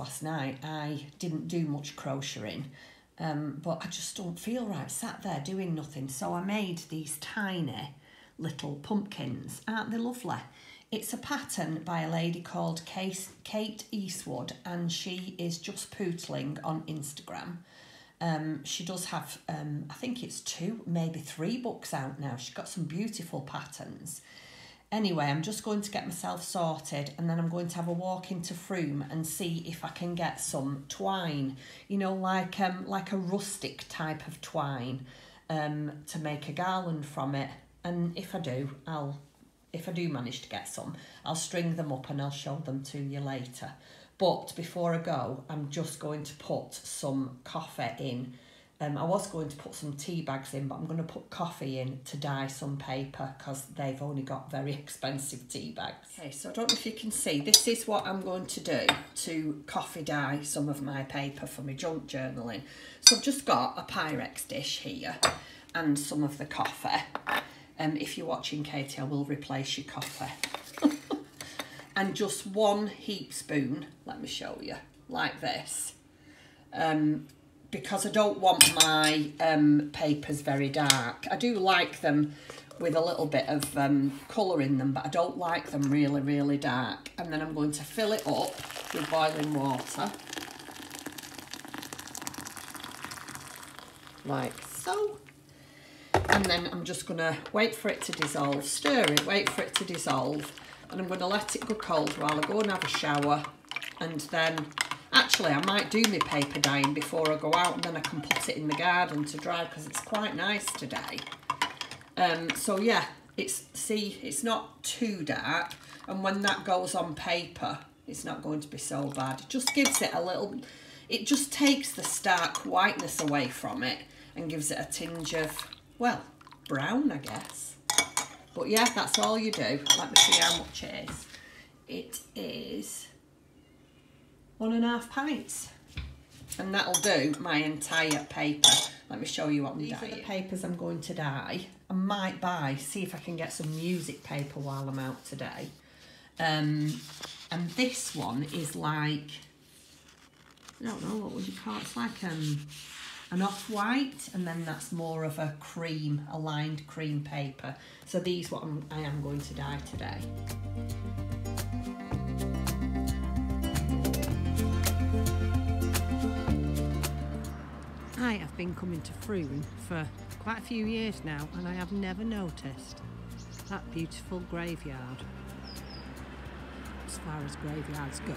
last night, I didn't do much crocheting, but I just don't feel right sat there doing nothing. So I made these tiny little pumpkins. Aren't they lovely? It's a pattern by a lady called Kate Eastwood, and she is just pootling on Instagram. She does have, I think it's 2, maybe 3 books out now. She's got some beautiful patterns. Anyway, I'm just going to get myself sorted, and then I'm going to have a walk into Frome and see if I can get some twine, you know, like a rustic type of twine, to make a garland from it. And if I do manage to get some, I'll string them up and I'll show them to you later. But before I go, I'm just going to put some coffee in. I was going to put some tea bags in, but I'm going to put coffee in to dye some paper because they've only got very expensive tea bags. Okay, so I don't know if you can see, this is what I'm going to do to coffee dye some of my paper for my junk journaling. So I've just got a Pyrex dish here and some of the coffee. If you're watching, Katie, I will replace your coffee. And just 1 heap spoon, let me show you, like this. Because I don't want my papers very dark. I do like them with a little bit of colour in them, but I don't like them really, really dark. And then I'm going to fill it up with boiling water. Like so. And then I'm just going to wait for it to dissolve, stir it, wait for it to dissolve. And I'm going to let it go cold while I go and have a shower. And then, actually, I might do my paper dyeing before I go out, and then I can put it in the garden to dry because it's quite nice today. So yeah, it's not too dark. And when that goes on paper, it's not going to be so bad. It just gives it a little, it just takes the stark whiteness away from it and gives it a tinge of, well, brown, I guess. But yeah, that's all you do. Let me see how much it is. It is 1.5 pints. And that'll do my entire paper. Let me show you what I'm dyeing. These are the papers I'm going to dye. I might see if I can get some music paper while I'm out today. And this one is like, I don't know, what would you call it? It's like an off-white, and then that's more of a cream, a lined cream paper. So these what I am going to dye today. I have been coming to Frome for quite a few years now, and I have never noticed that beautiful graveyard, as far as graveyards go.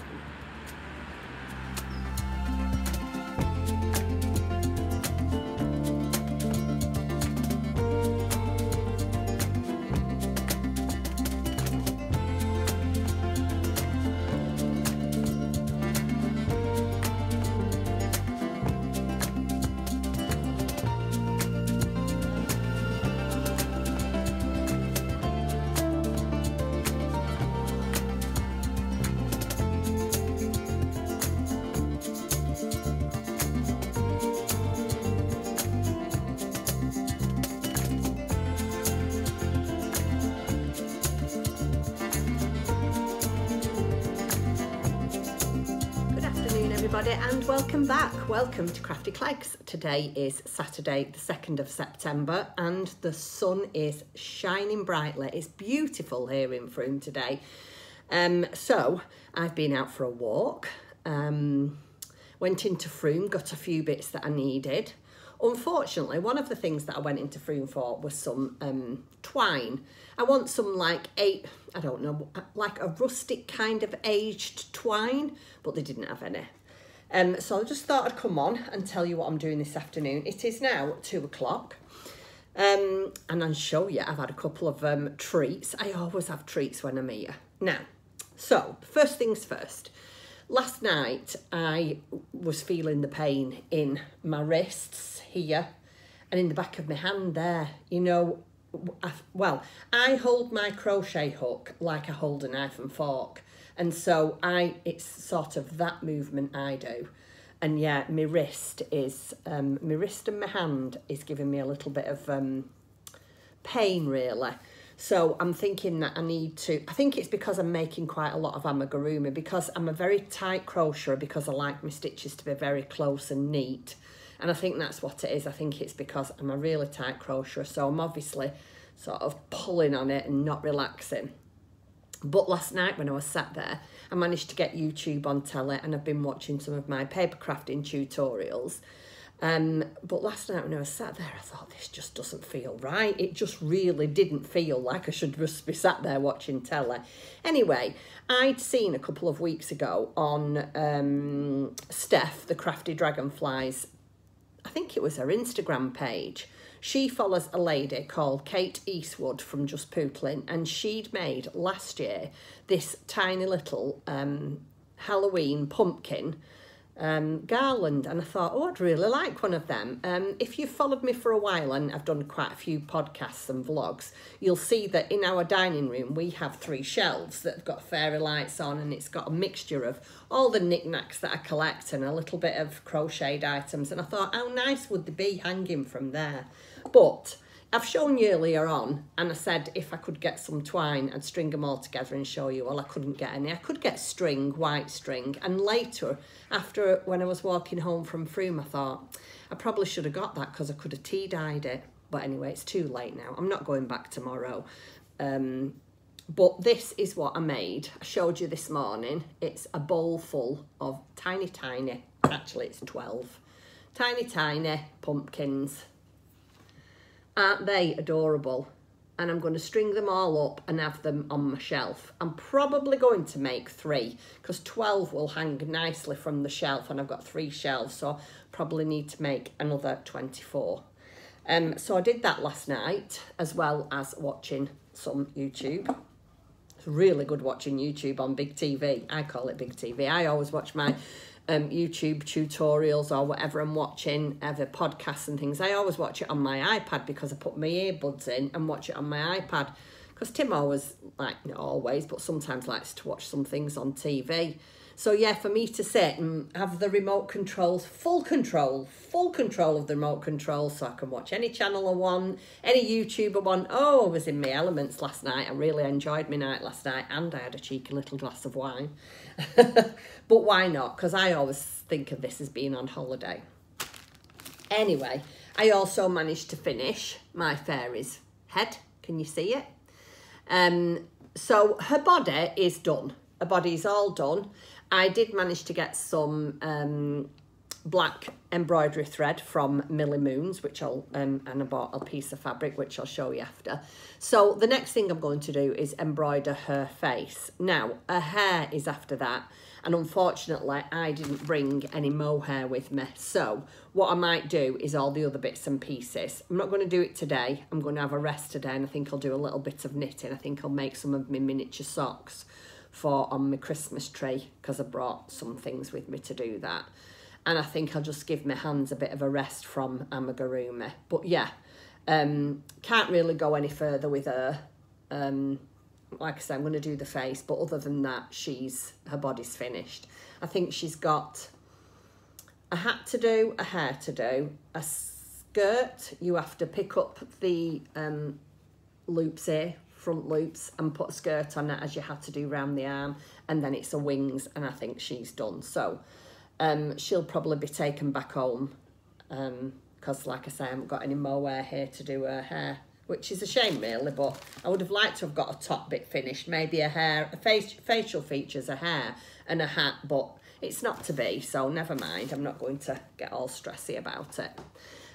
And welcome back. Welcome to Crafty Clegs. Today is Saturday the 2nd of September and the sun is shining brightly. It's beautiful here in Frome today. So I've been out for a walk, went into Frome, got a few bits that I needed. Unfortunately, one of the things that I went into Frome for was some twine. I want some like I don't know, like a rustic kind of aged twine, but they didn't have any. So I just thought I'd come on and tell you what I'm doing this afternoon. It is now 2 o'clock. And I'll show you, I've had a couple of treats. I always have treats when I'm here. Now, so first things first. Last night I was feeling the pain in my wrists here and in the back of my hand there. You know, I hold my crochet hook like I hold a knife and fork. And so it's sort of that movement I do. And yeah, my wrist and my hand is giving me a little bit of pain really. So I'm thinking that I need to, I think it's because I'm making quite a lot of amigurumi, because I'm a very tight crocheter, because I like my stitches to be very close and neat. And I think that's what it is. I think it's because I'm a really tight crocheter, so I'm obviously sort of pulling on it and not relaxing. But last night when I was sat there, I managed to get YouTube on telly, and I've been watching some of my paper crafting tutorials. But last night when I was sat there, I thought, this just doesn't feel right. It just really didn't feel like I should just be sat there watching telly. Anyway, I'd seen a couple of weeks ago on Steph, the Crafty Dragonflies, I think it was her Instagram page. She follows a lady called Kate Eastwood from Just Pootling, and she'd made last year this tiny little Halloween pumpkin garland, and I thought, oh, I'd really like one of them. If you've followed me for a while, and I've done quite a few podcasts and vlogs, you'll see that in our dining room we have 3 shelves that have got fairy lights on, and it's got a mixture of all the knickknacks that I collect and a little bit of crocheted items, and I thought, how nice would they be hanging from there? But I've shown you earlier on, and I said if I could get some twine, I'd string them all together and show you. Well, I couldn't get any. I could get string, white string, and later, after when I was walking home from Frome, I thought I probably should have got that because I could have tea-dyed it. But anyway, it's too late now. I'm not going back tomorrow. But this is what I made. I showed you this morning. It's a bowl full of tiny, actually it's 12, tiny pumpkins. Aren't they adorable? And I'm going to string them all up and have them on my shelf. I'm probably going to make 3 because 12 will hang nicely from the shelf, and I've got 3 shelves, so probably need to make another 24. So I did that last night, as well as watching some YouTube. It's really good watching YouTube on big TV. I call it big TV. I always watch my YouTube tutorials or whatever I'm watching, either podcasts and things. I always watch it on my iPad because I put my earbuds in and watch it on my iPad. Because Tim always, like, not always, but sometimes likes to watch some things on TV. So yeah, for me to sit and have the remote controls, full control of the remote control, so I can watch any channel I want, any YouTube I want. Oh, I was in my elements last night. I really enjoyed my night last night, and I had a cheeky little glass of wine. But why not? Because I always think of this as being on holiday. Anyway, I also managed to finish my fairy's head. Can you see it? So her body is done. Her body's all done. I did manage to get some black embroidery thread from Millie Moons, which I'll and I bought a piece of fabric, which I'll show you after. So the next thing I'm going to do is embroider her face. Now, her hair is after that, and unfortunately I didn't bring any mohair with me. So what I might do is all the other bits and pieces. I'm not going to do it today. I'm going to have a rest today, and I think I'll do a little bit of knitting. I think I'll make some of my miniature socks for on my Christmas tree, because I brought some things with me to do that. And I think I'll just give my hands a bit of a rest from amigurumi. But yeah, can't really go any further with her. Like I said, I'm going to do the face, but other than that, her body's finished. I think she's got a hat to do, a hair to do, a skirt. You have to pick up the loops here, front loops, and put a skirt on it as you had to do round the arm, and then it's a wings, and I think she's done. So she'll probably be taken back home because, like I say, I haven't got any mohair here to do her hair, which is a shame really, but I would have liked to have got a top bit finished, maybe a hair, facial features, a hair and a hat, but it's not to be, so never mind. I'm not going to get all stressy about it.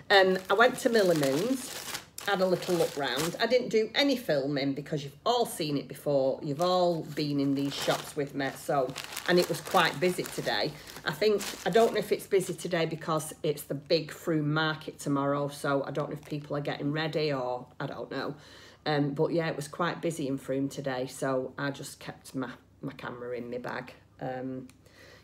I went to Millie Moons, had a little look round. I didn't do any filming because you've all seen it before. You've all been in these shops with me, so, and it was quite busy today. I don't know if it's busy today because it's the big Frome market tomorrow, so I don't know if people are getting ready, or I don't know. But yeah, it was quite busy in Frome today, so I just kept my camera in my bag.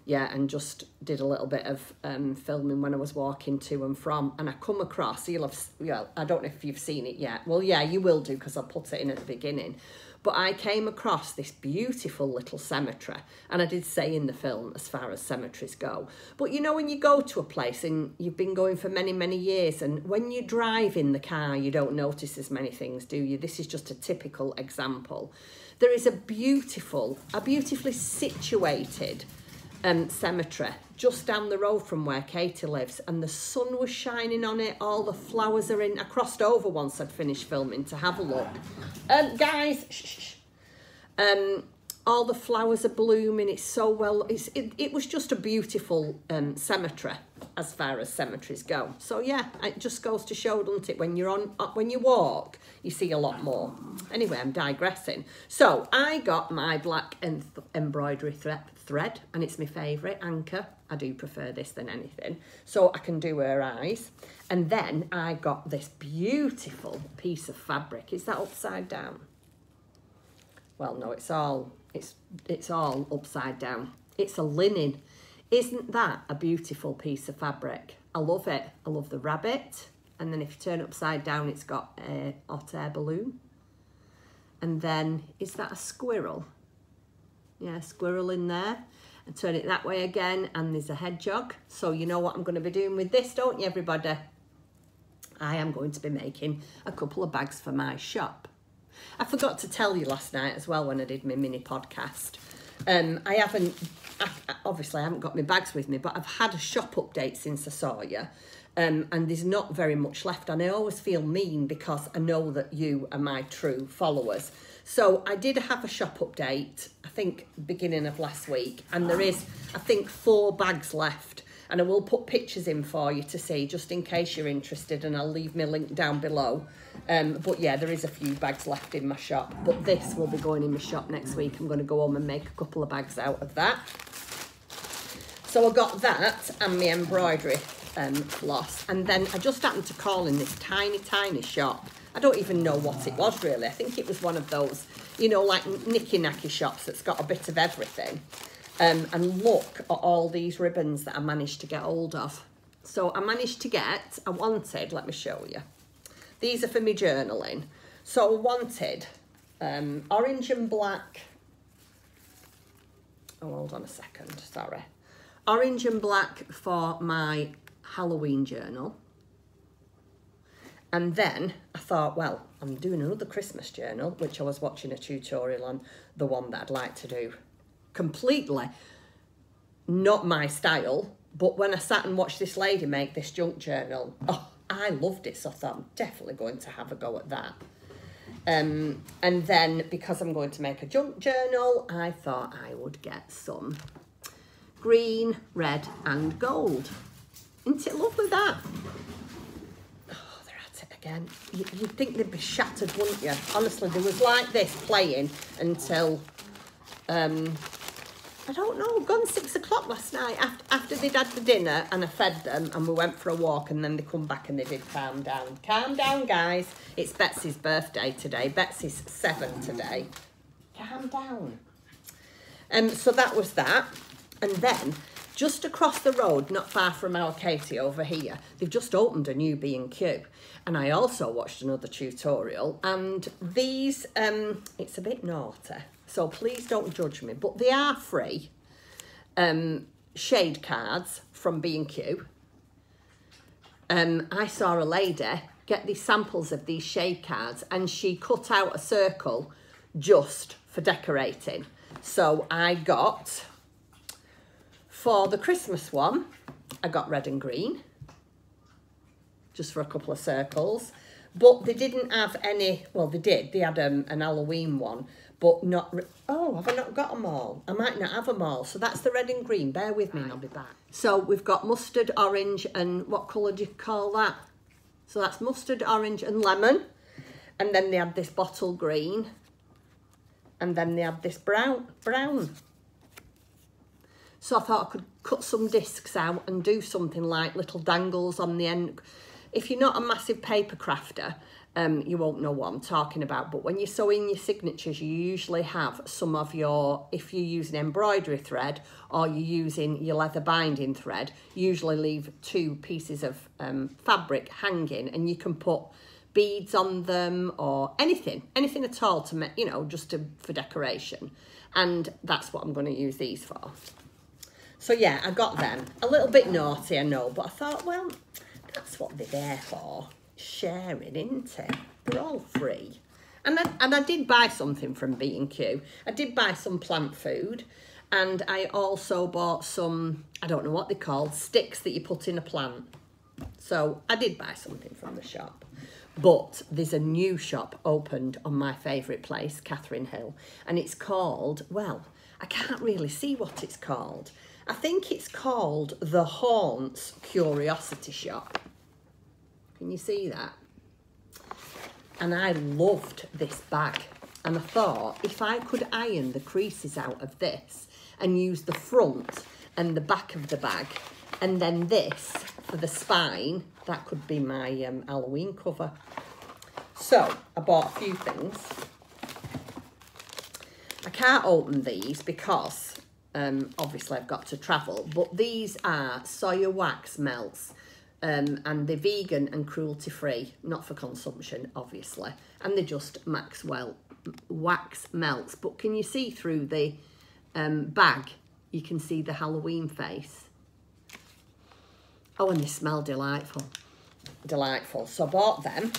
Yeah, and just did a little bit of filming when I was walking to and from, and I come across, I don't know if you've seen it yet. Well, yeah, you will do, because I put it in at the beginning. But I came across this beautiful little cemetery, and I did say in the film, as far as cemeteries go. But you know, when you go to a place and you've been going for many, many years, and when you drive in the car, you don't notice as many things, do you? This is just a typical example. There is a beautifully situated cemetery just down the road from where Katie lives, and the sun was shining on it, all the flowers are in. I crossed over once I'd finished filming to have a look. Guys, shh. All the flowers are blooming, it's so well, it was just a beautiful cemetery as far as cemeteries go. So yeah, it just goes to show, doesn't it, when you walk, you see a lot more. Anyway, I'm digressing. So I got my black embroidery thread, and it's my favourite, Anchor. I do prefer this than anything. So I can do her eyes. And then I got this beautiful piece of fabric. Is that upside down? Well, no, it's all upside down. It's a linen. Isn't that a beautiful piece of fabric? I love it. I love the rabbit. And then if you turn it upside down, it's got a hot air balloon. And then, is that a squirrel? Yeah, squirrel in there. And turn it that way again, and there's a hedgehog. So you know what I'm going to be doing with this, don't you, everybody? I am going to be making a couple of bags for my shop. I forgot to tell you last night as well when I did my mini podcast. Obviously I haven't got my bags with me, but I've had a shop update since I saw you. And there's not very much left, and I always feel mean because I know that you are my true followers. So I did have a shop update, I think beginning of last week, and there is, I think, 4 bags left, and I will put pictures in for you to see, just in case you're interested, and I'll leave my link down below. But yeah, there is a few bags left in my shop, but this will be going in my shop next week. I'm going to go home and make a couple of bags out of that. So I got that and my embroidery floss, and then I just happened to call in this tiny shop. I don't even know what it was really. I think it was one of those, you know, like knicky-knacky shops that's got a bit of everything. And look at all these ribbons that I managed to get hold of. So I wanted, let me show you. These are for me journaling. So I wanted orange and black. Oh, hold on a second, sorry. Orange and black for my Halloween journal. And then I thought, well, I'm doing another Christmas journal, which I was watching a tutorial on, the one that I'd like to do. Completely not my style, but when I sat and watched this lady make this junk journal, oh, I loved it, so I thought I'm definitely going to have a go at that. And then because I'm going to make a junk journal, I thought I would get some green, red and gold. Isn't it lovely, that? Again, you'd think they'd be shattered, wouldn't you? Honestly, there was like this playing until, I don't know, gone 6 o'clock last night after they'd had the dinner and I fed them and we went for a walk, and then they come back and they did calm down. Calm down, guys. It's Betsy's birthday today. Betsy's 7 today. Calm down. So that was that. And then just across the road, not far from our Katie over here, they've just opened a new B&Q. And I also watched another tutorial, and these, it's a bit naughty, so please don't judge me, but they are free shade cards from B&Q. I saw a lady get these samples of these shade cards, and she cut out a circle just for decorating. So I got, for the Christmas one, I got red and green, just for a couple of circles, but they didn't have any, well they did, they had an Halloween one, but not, oh, have I not got them all? I might not have them all, so that's the red and green, bear with me and I'll be back. So we've got mustard, orange, and what colour do you call that? So that's mustard, orange and lemon, and then they had this bottle green, and then they had this brown. So I thought I could cut some discs out and do something like little dangles on the end. if you're not a massive paper crafter, you won't know what I'm talking about. But when you're sewing your signatures, you usually have some of your, if you're using embroidery thread or you're using your leather binding thread, you usually leave 2 pieces of fabric hanging, and you can put beads on them or anything at all to make, you know, just for decoration. And that's what I'm going to use these for. So yeah, I got them. A little bit naughty, I know, but I thought, well, that's what they're there for. Sharing, isn't it? They're all free. And I did buy something from B&Q. I did buy some plant food, and I also bought some, I don't know what they're called, sticks that you put in a plant. So I did buy something from the shop. But there's a new shop opened on my favourite place, Catherine Hill, and it's called, well, I can't really see what it's called. I think it's called the Haunts Curiosity Shop. Can you see that? And I loved this bag. And I thought, if I could iron the creases out of this and use the front and the back of the bag, and then this for the spine, that could be my Halloween cover. So I bought a few things. I can't open these because obviously I've got to travel, but these are soya wax melts, and they're vegan and cruelty free, not for consumption obviously, and they're just Maxwell wax melts. But can you see through the bag? You can see the Halloween face. Oh, and they smell delightful. Delightful. So I bought them.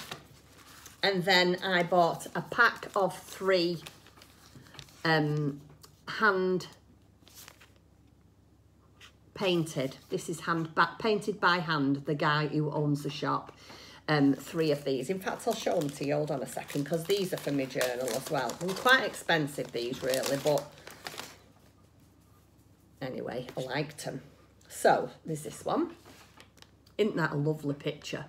And then I bought a pack of 3 hand painted. This is painted by hand, the guy who owns the shop. 3 of these. In fact, I'll show them to you. Hold on a second, because these are for my journal as well. They're quite expensive, these, really, but anyway, I liked them. So, there's this one. Isn't that a lovely picture?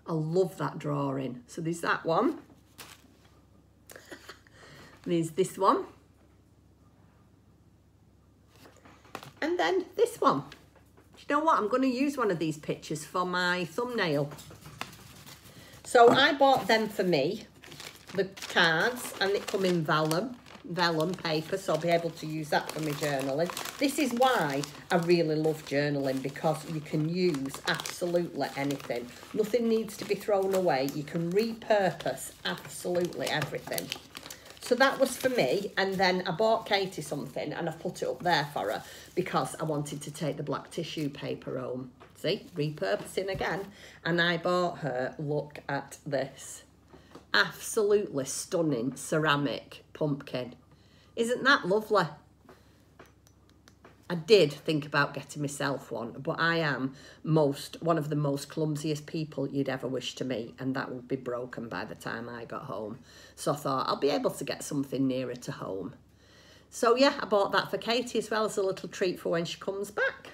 I love that drawing. So there's that one. There's this one. And then this one. Do you know what? I'm going to use one of these pictures for my thumbnail. So I bought them for me, the cards, and it come in vellum paper, so I'll be able to use that for my journaling. This is why I really love journaling, because you can use absolutely anything. Nothing needs to be thrown away. You can repurpose absolutely everything. So that was for me, and then I bought Katie something and I've put it up there for her because I wanted to take the black tissue paper home. See, repurposing again. And I bought her, look at this, absolutely stunning ceramic pumpkin. Isn't that lovely? I did think about getting myself one, but I am one of the most clumsiest people you'd ever wish to meet, and that would be broken by the time I got home. So I thought I'll be able to get something nearer to home. So yeah, I bought that for Katie as well as a little treat for when she comes back.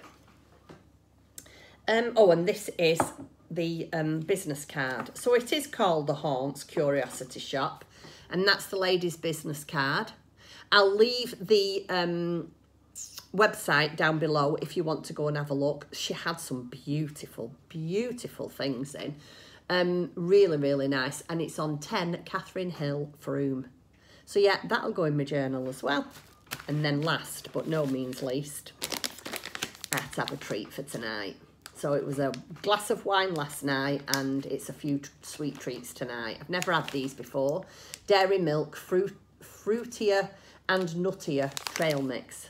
Oh, and this is the business card. So it is called the Haunts Curiosity Shop, and that's the lady's business card. I'll leave the website down below if you want to go and have a look. She had some beautiful, beautiful things in. Really, really nice. And it's on 10 Catherine Hill, Frome. So yeah, that'll go in my journal as well. And then last but no means least, I had to have a treat for tonight. So it was a glass of wine last night, and it's a few sweet treats tonight. I've never had these before. Dairy milk, fruitier and nuttier trail mix.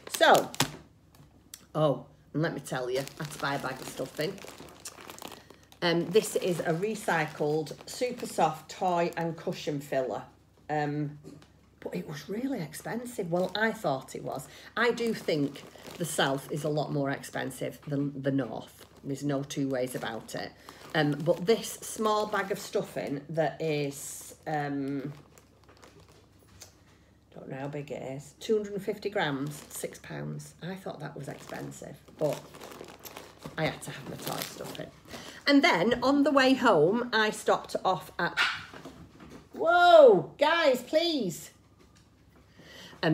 So, oh, and let me tell you, I had to buy a bag of stuffing. This is a recycled super soft toy and cushion filler. But it was really expensive. Well, I thought it was. I do think the south is a lot more expensive than the north. There's no two ways about it. But this small bag of stuffing that is, don't know how big it is, 250 grams, £6. I thought that was expensive, but I had to have my toy stuffing. And then on the way home, I stopped off at, whoa, guys, please.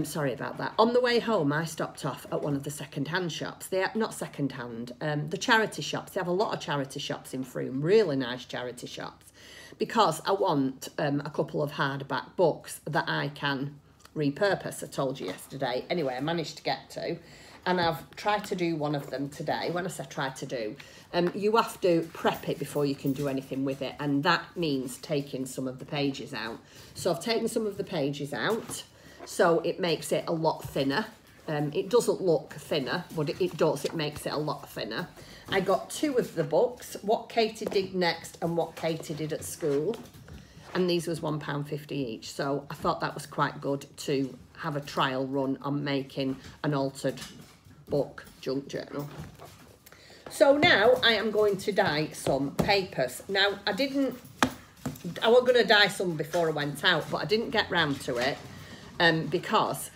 Sorry about that. On the way home, I stopped off at one of the second-hand shops. They are not second-hand, the charity shops. They have a lot of charity shops in Frome, really nice charity shops, because I want a couple of hardback books that I can repurpose. I told you yesterday. Anyway, I managed to get to, and I've tried to do one of them today. When I say try to do, you have to prep it before you can do anything with it, and that means taking some of the pages out. So I've taken some of the pages out, so it makes it a lot thinner. It doesn't look thinner, but it does. It makes it a lot thinner. I got 2 of the books, What Katie Did Next and What Katie Did at School. And these was £1.50 each. So I thought that was quite good to have a trial run on making an altered book junk journal. So now I am going to dye some papers. Now I was going to dye some before I went out, but I didn't get round to it because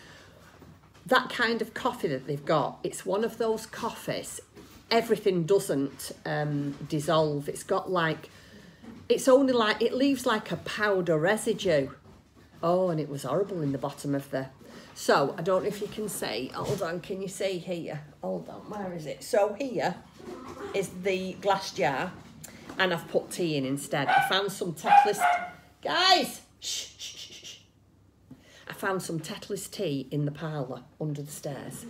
that kind of coffee that they've got, it's one of those coffees, everything doesn't dissolve. It's got like, it's only like, it leaves like a powder residue. Oh, and it was horrible in the bottom of the, so I don't know if you can see, hold on, can you see here? Hold on, where is it? So here is the glass jar, and I've put tea in instead. I found some Tetless, guys, shh, shh, shh, shh. I found some Tetless tea in the parlour under the stairs.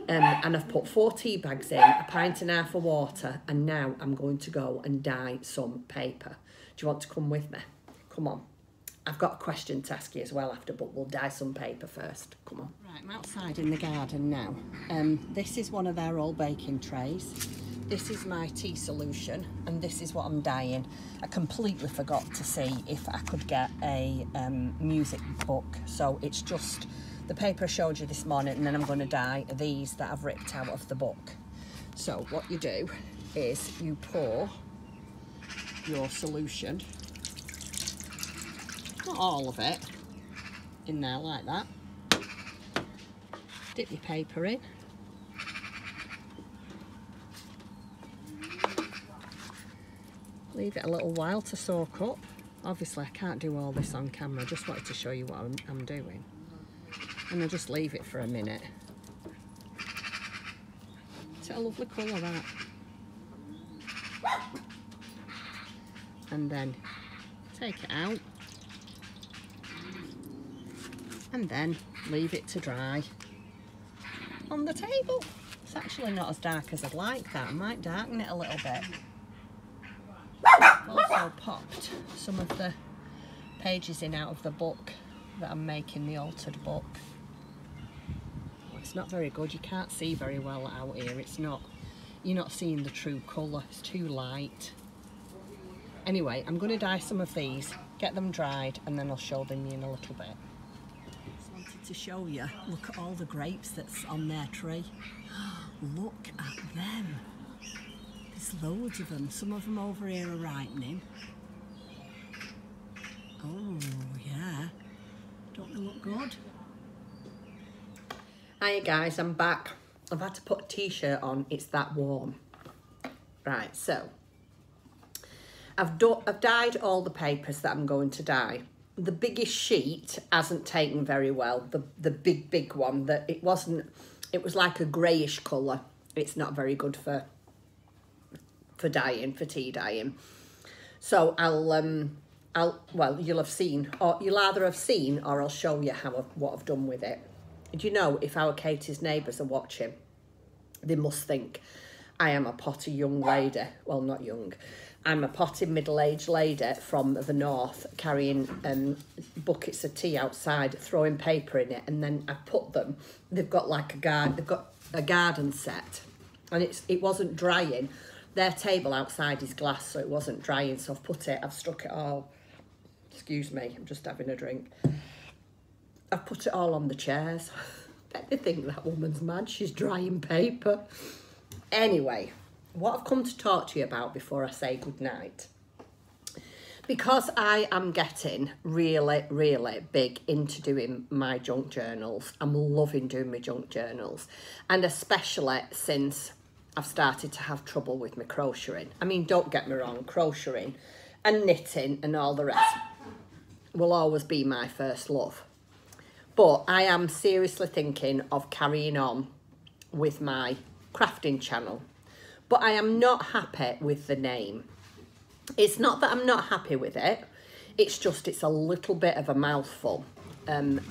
And I've put 4 tea bags in, a pint and a half of water, and now I'm going to go and dye some paper. Do you want to come with me? Come on. I've got a question to ask you as well after, but we'll dye some paper first. Come on. Right, I'm outside in the garden now. This is one of their old baking trays. This is my tea solution, and this is what I'm dyeing. I completely forgot to see if I could get a music book, so it's just the paper I showed you this morning, and then I'm going to dye these that I've ripped out of the book. So what you do is you pour your solution, not all of it, in there like that. Dip your paper in. Leave it a little while to soak up. Obviously I can't do all this on camera, I just wanted to show you what I'm doing. And I'll just leave it for a minute. It's a lovely colour, that. And then take it out. And then leave it to dry on the table. It's actually not as dark as I'd like that. I might darken it a little bit. I've also popped some of the pages in out of the book that I'm making, the altered book. It's not very good, you can't see very well out here. It's not, you're not seeing the true colour, it's too light. Anyway, I'm going to dye some of these, get them dried, and then I'll show them you in a little bit. Just wanted to show you, look at all the grapes that's on their tree. Look at them. There's loads of them. Some of them over here are ripening. Oh, yeah. Don't they look good? Hiya guys, I'm back. I've had to put a t-shirt on, it's that warm. Right, so I've dyed all the papers that I'm going to dye. The biggest sheet hasn't taken very well, the big one, that it was like a greyish colour. It's not very good for dyeing, for tea dyeing. So well, you'll have seen, or you'll either have seen, or I'll show you what I've done with it. Do you know, if our Katie's neighbours are watching, they must think I am a potty young lady. Well, not young. I'm a potty middle-aged lady from the north, carrying buckets of tea outside, throwing paper in it, and then I put them. They've got like a garden. They've got a garden set, and it wasn't drying. Their table outside is glass, so it wasn't drying. So I've stuck it all. Excuse me, I'm just having a drink. I've put it all on the chairs. Bet they think that woman's mad, she's drying paper. Anyway, what I've come to talk to you about before I say goodnight, because I am getting really, really big into doing my junk journals. I'm loving doing my junk journals, and especially since I've started to have trouble with my crocheting. I mean, don't get me wrong, crocheting and knitting and all the rest will always be my first love. But I am seriously thinking of carrying on with my crafting channel. But I am not happy with the name. It's not that I'm not happy with it. It's a little bit of a mouthful. And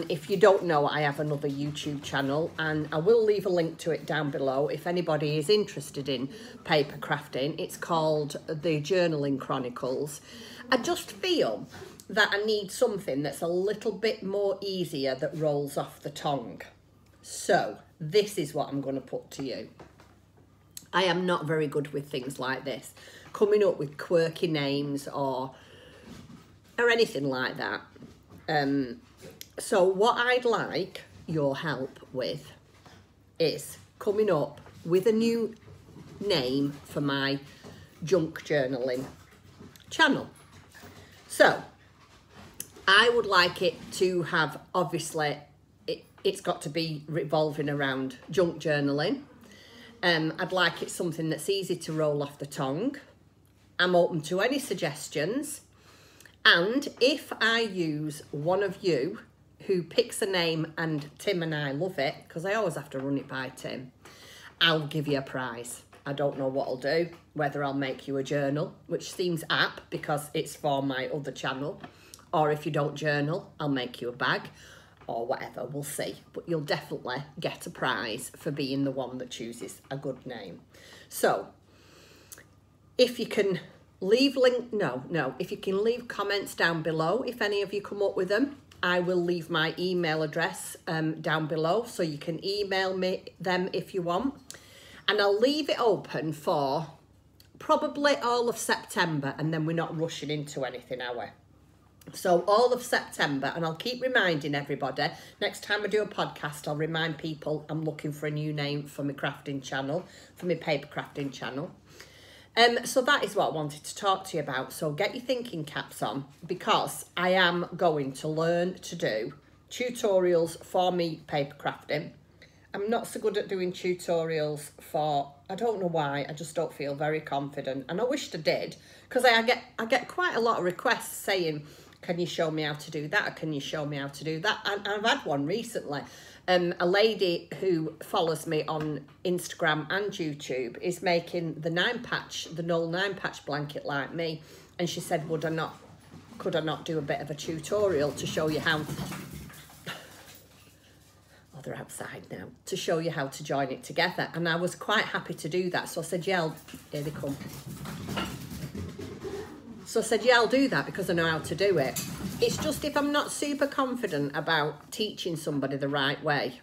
if you don't know, I have another YouTube channel, and I will leave a link to it down below if anybody is interested in paper crafting. It's called The Journaling Chronicles. I just feel that I need something that's a little bit more easier, that rolls off the tongue. So this is what I'm going to put to you. I am not very good with things like this, coming up with quirky names or anything like that. So what I'd like your help with is coming up with a new name for my junk journaling channel. So I would like it to have, obviously, it's got to be revolving around junk journaling. I'd like it something that's easy to roll off the tongue. I'm open to any suggestions. And if I use one of you who picks a name and Tim and I love it, because I always have to run it by Tim, I'll give you a prize. I don't know what I'll do, whether I'll make you a journal, which seems apt because it's for my other channel, or if you don't journal, I'll make you a bag or whatever, we'll see. But you'll definitely get a prize for being the one that chooses a good name. So if you can leave if you can leave comments down below, if any of you come up with them, I will leave my email address down below, so you can email me them if you want. And I'll leave it open for probably all of September, and then we're not rushing into anything, are we? So all of September, and I'll keep reminding everybody, next time I do a podcast, I'll remind people I'm looking for a new name for my crafting channel, for my paper crafting channel. So that is what I wanted to talk to you about. So get your thinking caps on, because I am going to learn to do tutorials for me paper crafting. I'm not so good at doing tutorials for, I don't know why, I just don't feel very confident. And I wished I did, because I get quite a lot of requests saying, can you show me how to do that? Or can you show me how to do that? And I've had one recently. A lady who follows me on Instagram and YouTube is making the Knoll 9-patch blanket like me. And she said, could I not do a bit of a tutorial to show you how, oh, they're outside now, to show you how to join it together. And I was quite happy to do that. So I said, yeah, here they come. So I said, yeah, I'll do that because I know how to do it. It's just if I'm not super confident about teaching somebody the right way,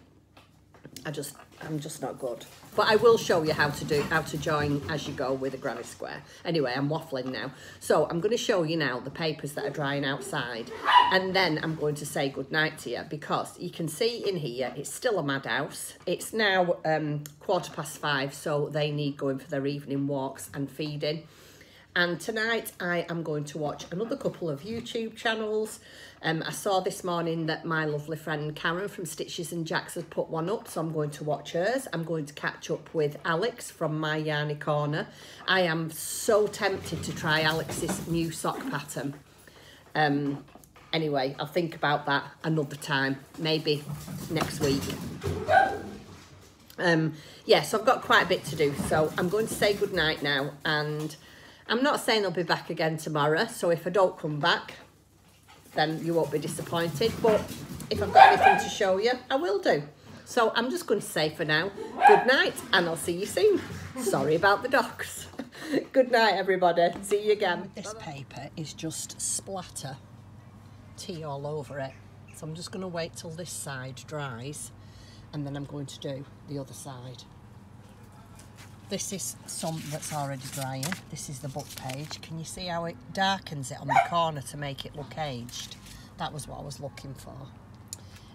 I'm just not good. But I will show you how to join as you go with a granny square. Anyway, I'm waffling now. So I'm going to show you now the papers that are drying outside. And then I'm going to say goodnight to you, because you can see in here, it's still a madhouse. It's now 5:15, so they need going for their evening walks and feeding. And tonight I am going to watch another couple of YouTube channels. I saw this morning that my lovely friend Karen from Stitches and Jacks has put one up, so I'm going to watch hers. I'm going to catch up with Alex from My Yarny Corner. I am so tempted to try Alex's new sock pattern. Anyway, I'll think about that another time, maybe next week. Yeah, so I've got quite a bit to do, so I'm going to say goodnight now, and I'm not saying I'll be back again tomorrow, so if I don't come back, then you won't be disappointed. But if I've got anything to show you, I will do. So I'm just going to say for now, good night, and I'll see you soon. Sorry about the dogs. Good night, everybody. See you again. This paper is just splatter tea all over it. So I'm just going to wait till this side dries, and then I'm going to do the other side. This is some that's already drying. This is the book page. Can you see how it darkens it on the corner to make it look aged? That was what I was looking for.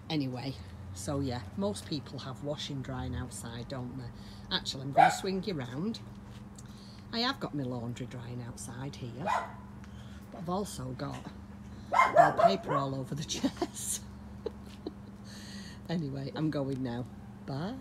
Anyway, so yeah, most people have washing drying outside, don't they? Actually, I'm going to swing you round. I have got my laundry drying outside here, but I've also got paper all over the chairs. Anyway, I'm going now. Bye.